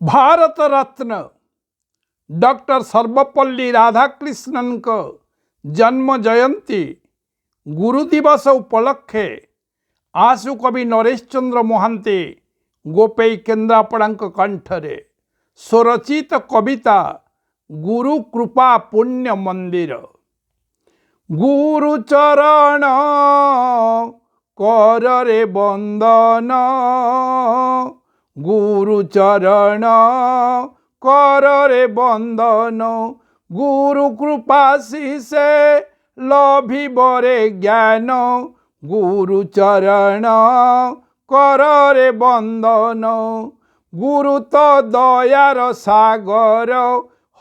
Bharat Ratna doctor Sarvepalli Radhakrishnan को जन्म जयंती गुरु दिवस उपलक्षे आशु कवि नरेश चंद्र महांती गोपई केन्द्रापड़ा कंठरे स्वरचित कविता गुरु कृपा पुण्य मंदिर। गुरु चरण कर रे बंदन, गुरु चरण कर रे बंदन, गुरु कृपा शिषे लभिब रे ज्ञान, गुरु चरण कर रे बंदन। गुरु तो दयार सागर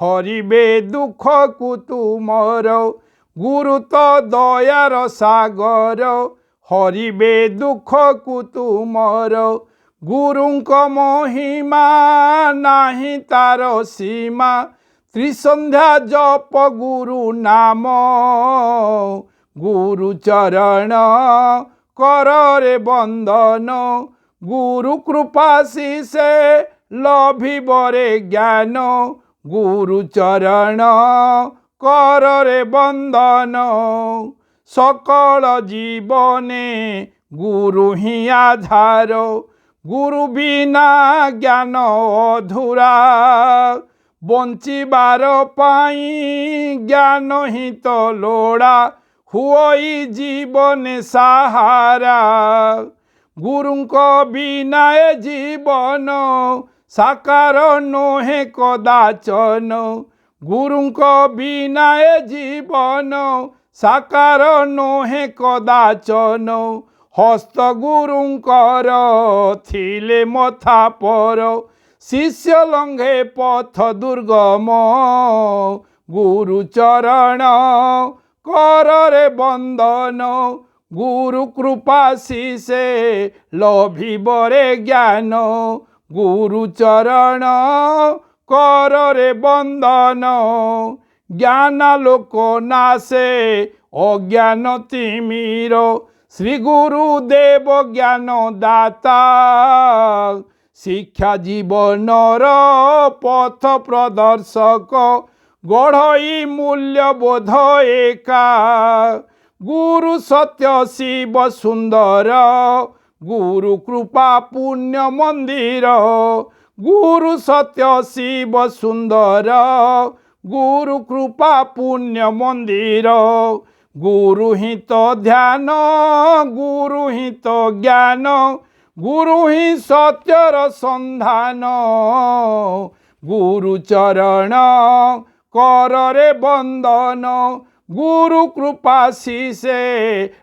हरिबे दुख कु तुमर, गुरु तो दयार सागर हरिबे दुख कु तुमर। गुरुंक महिमा नाही तार सीमा, त्रिसंध्या जप गुरु नाम, गुरु चरण कर रे बंदन, गुरु कृपा शिषे लभिब रे ज्ञान, गुरु चरण कर रे बंदन। सकल जीवने गुरु ही आधार, गुरु बिना ज्ञान अधूरा, बंचिबार पाई ज्ञान ही तो लोड़ा, हुई जीवन सहारा। गुरुंको बिना ए जीवन साकार नोहे कदाचन, गुरुंको बिना ए जीवन साकार नोहे कदाचन। हस्त गुरुंकर थिले मथा पर, शिष्य लंघे पथ दुर्गम, गुरु चरण कर रे बंदन, गुरु कृपा शिषे लभिब रे ज्ञान, गुरु चरण कर रे बंदन। ज्ञान लोक नासे अज्ञान तिमिर, श्री गुरुदेव ज्ञान दाता, शिक्षा जीवनर पथ प्रदर्शक, गढ़ई मूल्य बोध एका। गुरु सत्य शिव सुंदर, गुरु कृपा पुण्य मंदिर, गुरु सत्य शिव सुंदर, गुरु कृपा पुण्य मंदिर। गुरु ही तो ध्यान, गुरु ही तो ज्ञान, गुरु ही सत्यर संधान, गुरु चरण कर रे बंदन, गुरु कृपा शिषे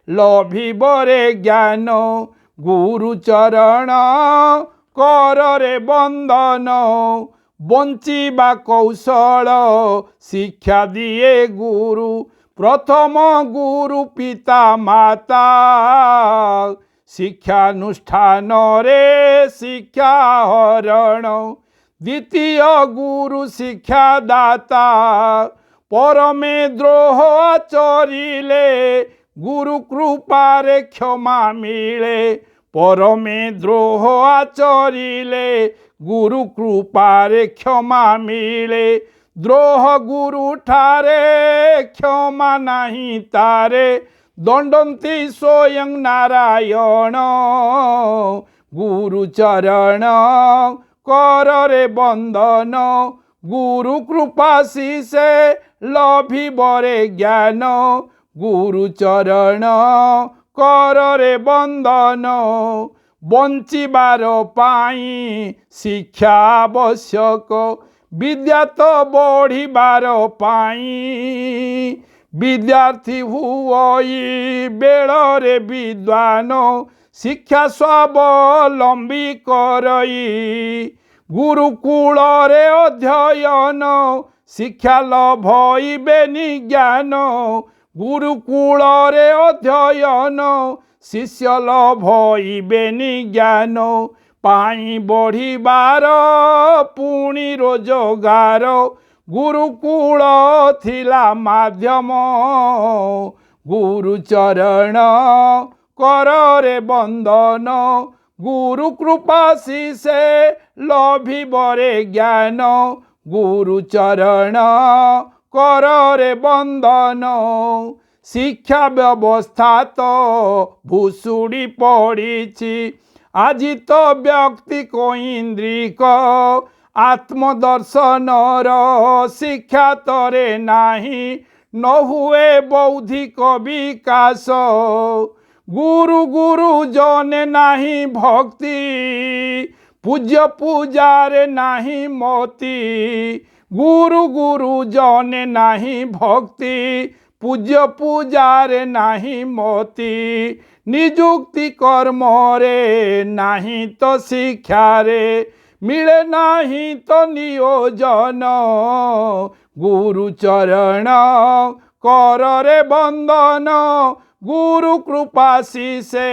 लभिब रे ज्ञान, गुरु चरण कर रे बंदन। बंचिबा कौशल शिक्षा दिए गुरु, प्रथम गुरु पिता माता, शिक्षानुष्ठान रे शिक्षा हरण, द्वितीय गुरु शिक्षा दाता। परमे द्रोह आचरिले गुरु कृपा रे क्षमा मिले, परमे द्रोह आचरिले गुरु कृपा रे क्षमा मिले। द्रोह गुरु ठारे क्षमा नहीं तारे, दंडंती स्वयं नारायण, गुरु चरण कर रे बंदन, गुरु कृपा शिषे लभिब रे ज्ञान, गुरु चरण कर रे बंदन। बंचिबार पाई शिक्षा आवश्यक, विद्या तो बढ़िबार पाई, विद्यार्थी हुई बेଳରେ विद्वान, शिक्षा स्वावलंबी करई। गुरुकुल रे अध्ययन शिक्षा लभइबेनि ज्ञान, गुरुकुल रे अध्ययन शिष्य लभइबेनि ज्ञान। पाई बढ़िबार पुणी रोजगार, गुरुकुल थिला माध्यम, गुरु चरण कर रे बंदन, गुरु कृपा शिषे लभिबरे ज्ञान गुरु चरण कर रे बंदन शिक्षा व्यवस्था तो भुसुड़ी पड़ी आज तो व्यक्ति को इंद्रिक आत्मदर्शन शिक्षा तरे नाही न हुए बौद्धिक विकास गुरु गुरु जने नाही भक्ति पूज्य पूजारे नाही मोती गुरु गुरु जने नाही भक्ति पूज्य पूजारे नाही मोती निजुक्ति कर्म रे नाही तो शिक्षा रे मिले नाही तो नियोजन गुरु चरण कर रे बंदन गुरु कृपा शिषे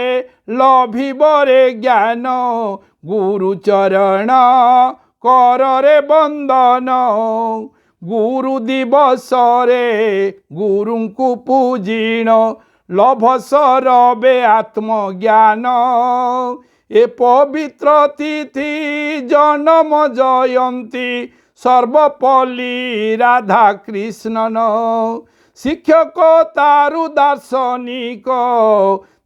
लभिबरे ज्ञान गुरु चरण कर रे बंदन गुरु दिवस रे गुरु को पूजिण लभस रबे आत्मज्ञान ए पवित्र तिथि जन्म जयंती सर्वपल्ली राधा कृष्णन शिक्षक तारु दार्शनिक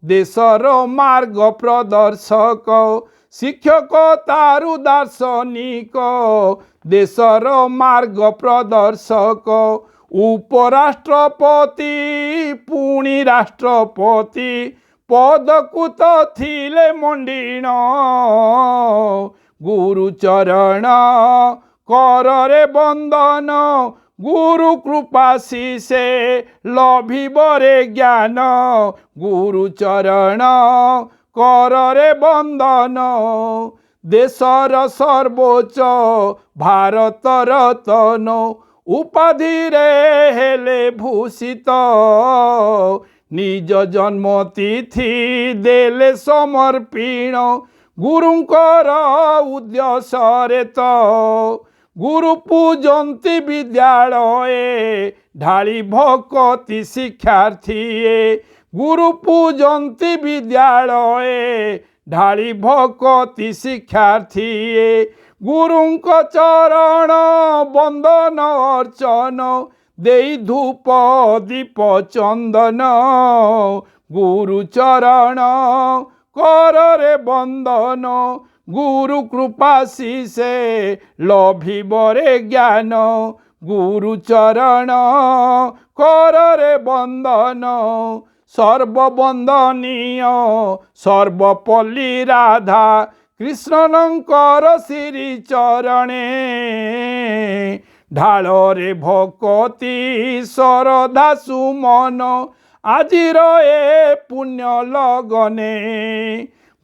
देशर मार्ग प्रदर्शक शिक्षक तारु दार्शनिक देशर मार्ग प्रदर्शक उपराष्ट्रपति पुणी राष्ट्रपति पद को तो थिले मंडिण गुरु चरण कर रे बंदन गुरु कृपा शिषे लभिबरे ज्ञान गुरु चरण कर रे बंदन देशर सर्वोच्च भारत रत्न उपाधि रे हेले भूषित निज जन्म तिथि देले समर्पिण गुरुंकर उद्देश्य रे तो गुरु पूजंती विद्यालये ढाली भक्ति शिक्षार्थी गुरु पूजंती विद्यालये ढाली भक्ति शिक्षार्थी गुरुंक चरण बंदन अर्चन देई धूप दीप चंदन गुरु चरण कर रे बंदन गुरु कृपा शिषे लभिबरे ज्ञान गुरु चरण कर रे बंदन सर्ववंदनीय सर्वपल्ली राधा कृष्णनंकर श्री चरणे ढाल रे भक्ति श्रद्धा सुमन आजिर ए पुण्य लगने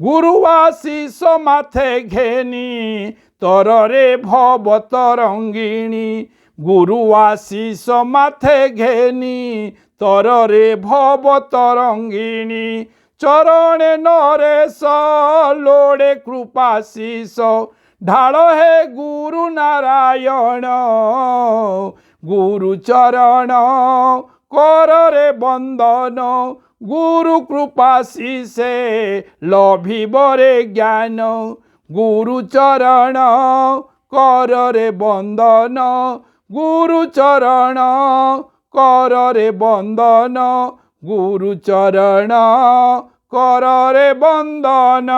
गुरु आशीष माथे घेनी तर रे भव तरंगिणी गुरु आशीष माथे घेनी तर रे भव तरंगिणी चरणे नरेश लोड़े कृपाशीष ढाल हे गुरु नारायण गुरु चरण कर रे बंदन गुरु कृपा शिषे लभिबरे ज्ञान गुरु चरण कर रे बंदन गुरु चरण कर रे बंदन गुरु चरण कर रे बंदन।